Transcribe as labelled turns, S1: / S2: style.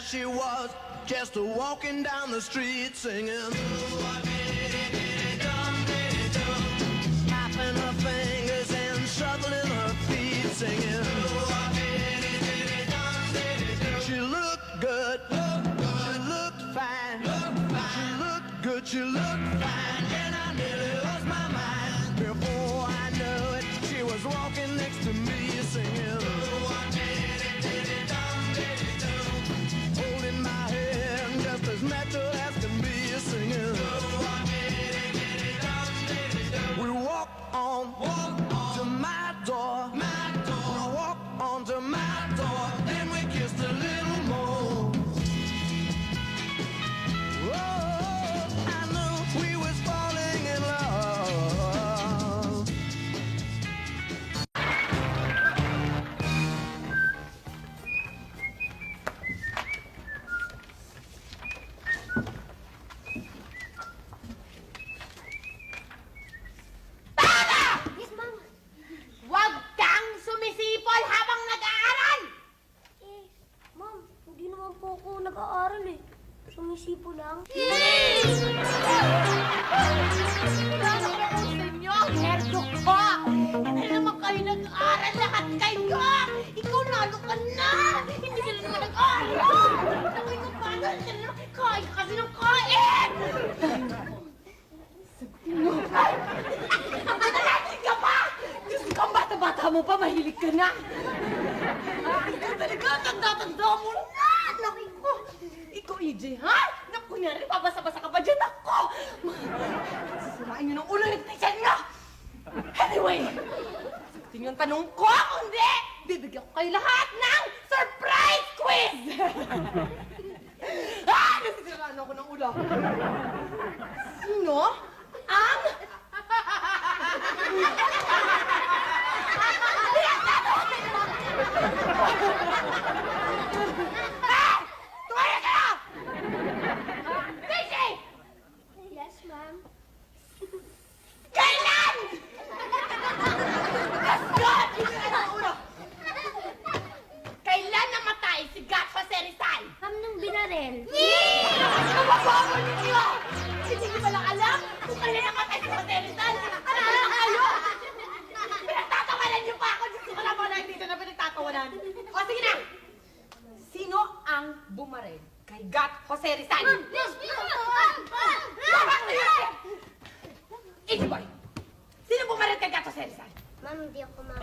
S1: there she was, just walking down the street singing. Snapping her fingers and shuffling her feet singing. She looked good, she looked fine, she looked good, she looked fine, and I nearly lost my mind. Before I knew it, she was walking next to me singing. Holding my hand just as natural as can be singing. We walked on to my door. We walked on to my door. Then we kissed a little more. Oh, I knew we was falling in love.
S2: Yes, Ma'am. Huwag kang sumisipol habang nag-aaral!
S3: Eh, Ma'am, hindi naman po ako nag-aaral eh. Sumisipo lang.
S2: Wala ko sa inyo, nerdo ko! Hindi naman kayo nag-aaral, lahat kayo! Ikaw lalo ka na! Hindi ka naman nag-aaral! Sabi ko paano, hindi naman kaya kasi ng kain! Nakalasin ka pa! Diyos ko, bata-bata mo pa, mahilig ka na! Ikaw talaga, tanda-tanda mo na! Laki ko! Ikaw, EJ, ha? Naku, nyari, babasa-basa ka pa dyan, ako! Sisirain niyo ng ulo ng teacher niyo! Anyway, sagutin yung tanong ko, kung hindi, bibigyan ko kayo lahat ng surprise quiz! Nasisiraan ako ng ulo. Sino ang... Tumaya ka! Daisy!
S3: Yes, Ma'am.
S2: Kailan? That's good! Nasisiraan ang ulo. Kailan namatay si Gat Jose Rizal?
S3: Ma'am, nung binarel.
S2: Kababawa ninyo! Hindi niyo ba lang alam kung kailan namatay si Jose Rizal? Ano ba lang kayo? Pinagtatawanan niyo pa ako! Gusto ko lang mga dito na pinagtatawanan. O sige na! Sino ang bumaril kay Gat Jose Rizal?
S3: Yes,
S2: Easy boy! Sino bumaril kay Gat Jose Rizal?
S3: Ma'am, hindi ako, Ma'am.